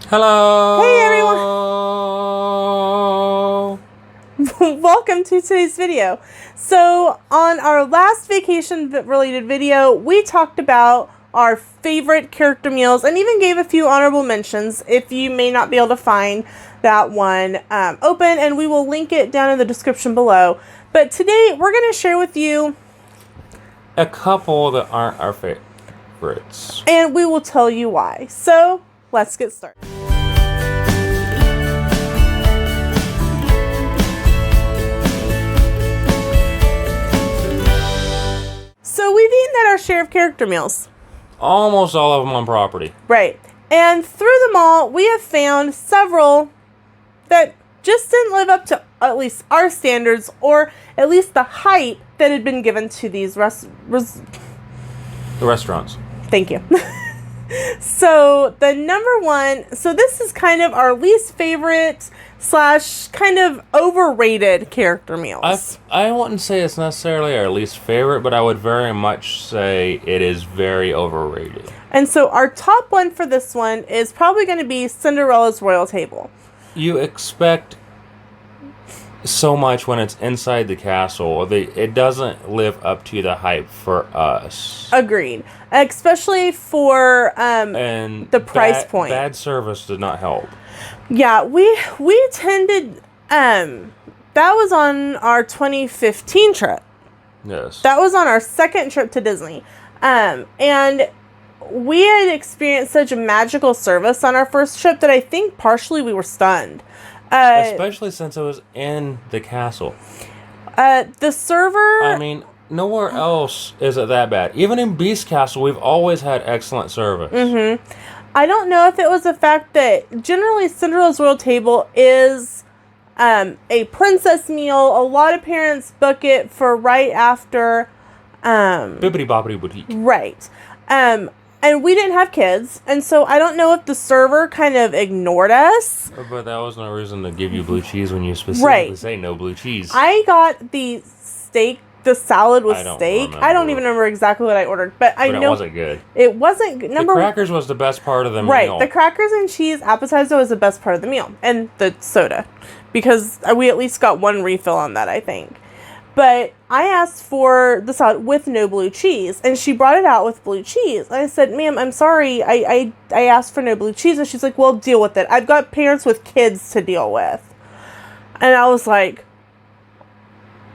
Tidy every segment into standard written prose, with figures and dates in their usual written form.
Hello! Hey everyone! Welcome to today's video. So on our last vacation related video, we talked about our favorite character meals and even gave a few honorable mentions if you may not be able to find that one open, and we will link it down in the description below. But today we're going to share with you a couple that aren't our favorites. And we will tell you why. So let's get started. So we've eaten at our share of character meals. Almost all of them on property. Right. And through them all, we have found several that just didn't live up to at least our standards, or at least the hype that had been given to these The restaurants. Thank you. So the number one, so this is kind of our least favorite / kind of overrated character meals. I wouldn't say it's necessarily our least favorite, but I would very much say it is very overrated. And so our top one for this one is probably going to be Cinderella's Royal Table. You expect so much when it's inside the castle. It doesn't live up to the hype for us. Agreed. Especially for and the price point. Bad service did not help. Yeah, we attended, that was on our 2015 trip. Yes. That was on our second trip to Disney. And we had experienced such a magical service on our first trip that I think partially we were stunned. Especially since it was in the castle. The server... I mean, nowhere else is it that bad. Even in Beast Castle, we've always had excellent service. Mm-hmm. I don't know if it was the fact that generally Cinderella's Royal Table is a princess meal. A lot of parents book it for right after... Bibbidi Bobbidi Boutique. Right. And we didn't have kids, and so I don't know if the server kind of ignored us. But that was no reason to give you blue cheese when you specifically say no blue cheese. I got the steak, the salad with steak. I don't even remember exactly what I ordered, but I know it wasn't good. It wasn't good. The crackers was the best part of the meal. Right, the crackers and cheese appetizer was the best part of the meal, and the soda, because we at least got one refill on that, I think. But I asked for the salad with no blue cheese, and she brought it out with blue cheese. And I said, ma'am, I'm sorry, I asked for no blue cheese. And she's like, well, deal with it. I've got parents with kids to deal with. And I was like,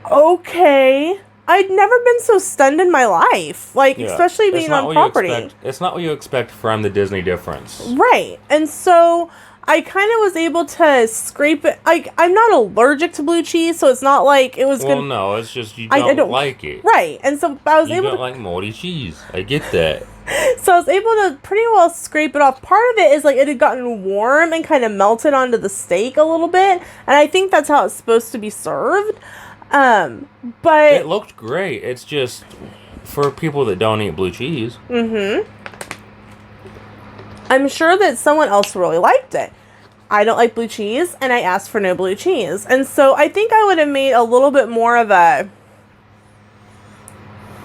okay. I'd never been so stunned in my life, especially being on property. It's not what you expect from the Disney difference. Right. And so... I kind of was able to scrape it. I'm not allergic to blue cheese, so it's not like it was... Well, no, it's just you don't like it. Right, and so I was able to... You don't like moldy cheese. I get that. So I was able to pretty well scrape it off. Part of it is, it had gotten warm and kind of melted onto the steak a little bit, and I think that's how it's supposed to be served. But... It looked great. It's just for people that don't eat blue cheese. Mm-hmm. I'm sure that someone else really liked it. I don't like blue cheese, and I asked for no blue cheese. And so I think I would have made a little bit more of a...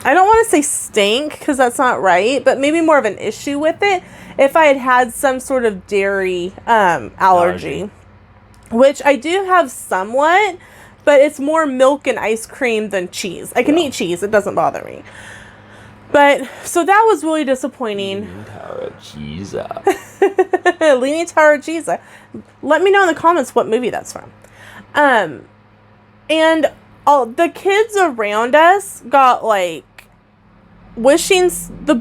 I don't want to say stink, because that's not right, but maybe more of an issue with it if I had had some sort of dairy allergy. Which I do have somewhat, but it's more milk and ice cream than cheese. I can eat cheese. It doesn't bother me. But, so that was really disappointing. Leaning Tower of Giza. Leaning Tower of Giza. Let me know in the comments what movie that's from. And all the kids around us got, the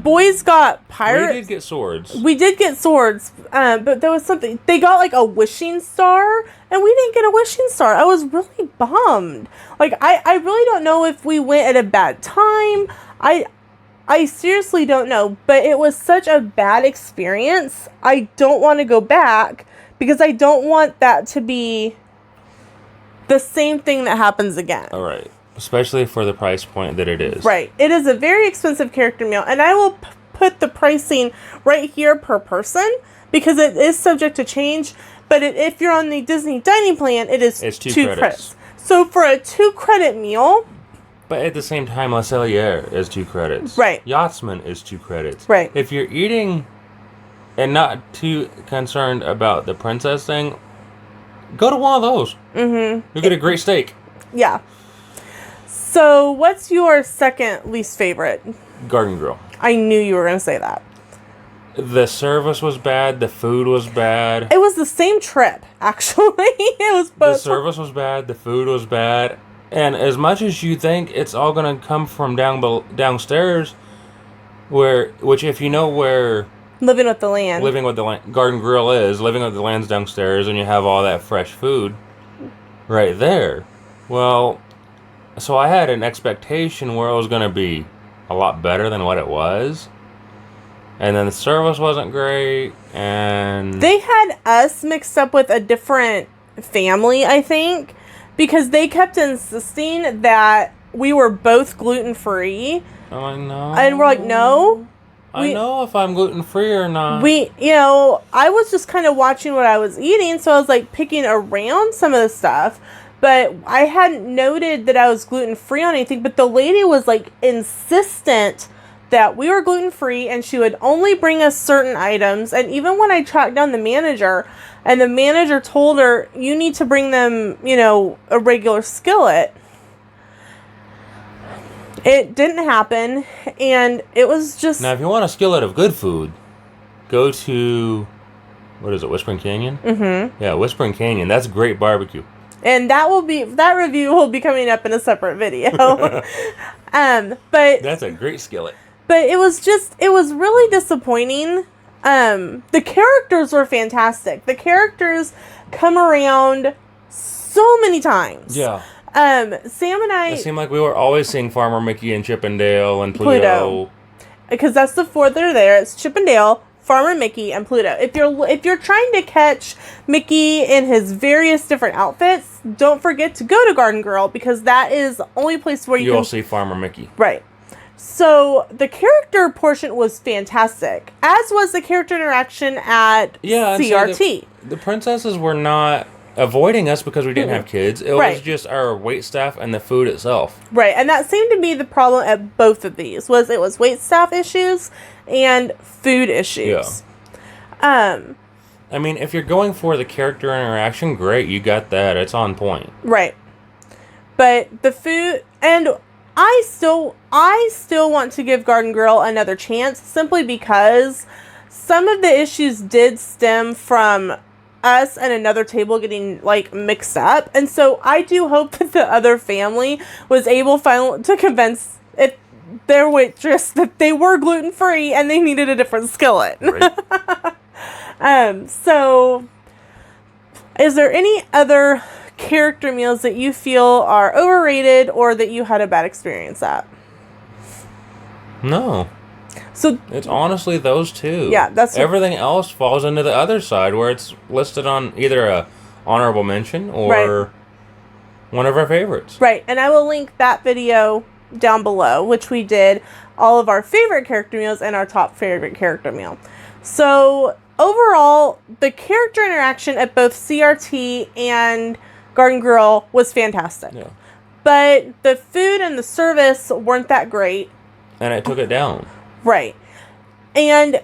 boys got pirates. We did get swords. We did get swords, but there was something. They got, a wishing star, and we didn't get a wishing star. I was really bummed. I really don't know if we went at a bad time. I seriously don't know, but it was such a bad experience. I don't want to go back because I don't want that to be the same thing that happens again. All right. Especially for the price point that it is. Right. It is a very expensive character meal, and I will put the pricing right here per person because it is subject to change. But if you're on the Disney dining plan, it's two credits. So for a 2-credit meal... But at the same time, La Celliere is 2 credits. Right. Yachtsman is 2 credits. Right. If you're eating and not too concerned about the princess thing, go to one of those. Mm-hmm. You get a great steak. Yeah. So, what's your second least favorite? Garden Grill. I knew you were going to say that. The service was bad. The food was bad. It was the same trip, actually. It was both. The service was bad. The food was bad. And as much as you think it's all going to come from downstairs, which if you know where Living with the Land, Garden Grill is, Living with the Land's downstairs, and you have all that fresh food right there. Well, so I had an expectation where it was going to be a lot better than what it was. And then the service wasn't great, and they had us mixed up with a different family, I think, because they kept insisting that we were both gluten-free. Oh, I know. And we're like, no. I know if I'm gluten-free or not. I was just kind of watching what I was eating, so I was like picking around some of the stuff, but I hadn't noted that I was gluten-free on anything, but the lady was like insistent that we were gluten-free and she would only bring us certain items. And even when I tracked down the manager and the manager told her, you need to bring them, a regular skillet, it didn't happen. And it was just... Now, if you want a skillet of good food, go to, what is it, Whispering Canyon? Mm-hmm. Yeah, Whispering Canyon. That's great barbecue. And that review will be coming up in a separate video. But that's a great skillet. But it was really disappointing. The characters were fantastic. The characters come around so many times. Yeah. Sam and I... It seemed like we were always seeing Farmer Mickey and Chippendale and Pluto. Because that's the four that are there. It's Chippendale, Farmer Mickey, and Pluto. If you're trying to catch Mickey in his various different outfits, don't forget to go to Garden Grill, because that is the only place where you'll see Farmer Mickey. Right. So the character portion was fantastic, as was the character interaction at CRT. The princesses were not avoiding us because we didn't have kids. It was just our waitstaff and the food itself. Right, and that seemed to be the problem at both of these. Was waitstaff issues and food issues. Yeah. I mean, if you're going for the character interaction, great, you got that. It's on point. Right. But the food, and I still want to give Garden Grill another chance, simply because some of the issues did stem from us and another table getting mixed up, and so I do hope that the other family was able finally to convince their waitress that they were gluten-free and they needed a different skillet. Right. So is there any other character meals that you feel are overrated or that you had a bad experience at? No. So it's honestly those two. Yeah, that's everything else falls into the other side where it's listed on either a honorable mention or one of our favorites. Right, and I will link that video down below, which we did all of our favorite character meals and our top favorite character meal. So overall, the character interaction at both CRT and Garden Grill was fantastic. Yeah. But the food and the service weren't that great. And it took it down. Right. And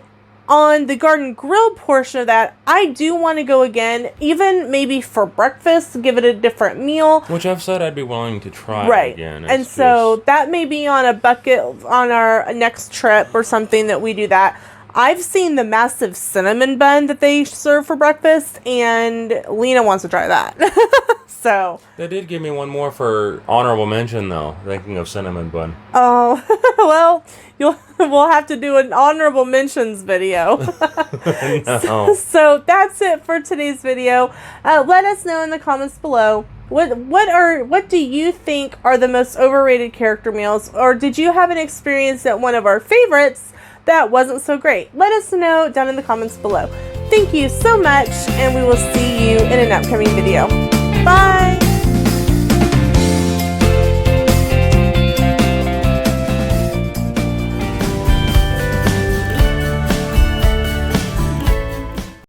on the Garden Grill portion of that, I do want to go again, even maybe for breakfast, give it a different meal. Which I've said I'd be willing to try again. And so that may be on a bucket on our next trip or something that we do that. I've seen the massive cinnamon bun that they serve for breakfast, and Lena wants to try that. So they did give me one more for honorable mention, though. Thinking of cinnamon bun. Oh, well, we'll have to do an honorable mentions video. No. So that's it for today's video. Let us know in the comments below. What do you think are the most overrated character meals, or did you have an experience at one of our favorites that wasn't so great? Let us know down in the comments below. Thank you so much, and we will see you in an upcoming video. Bye!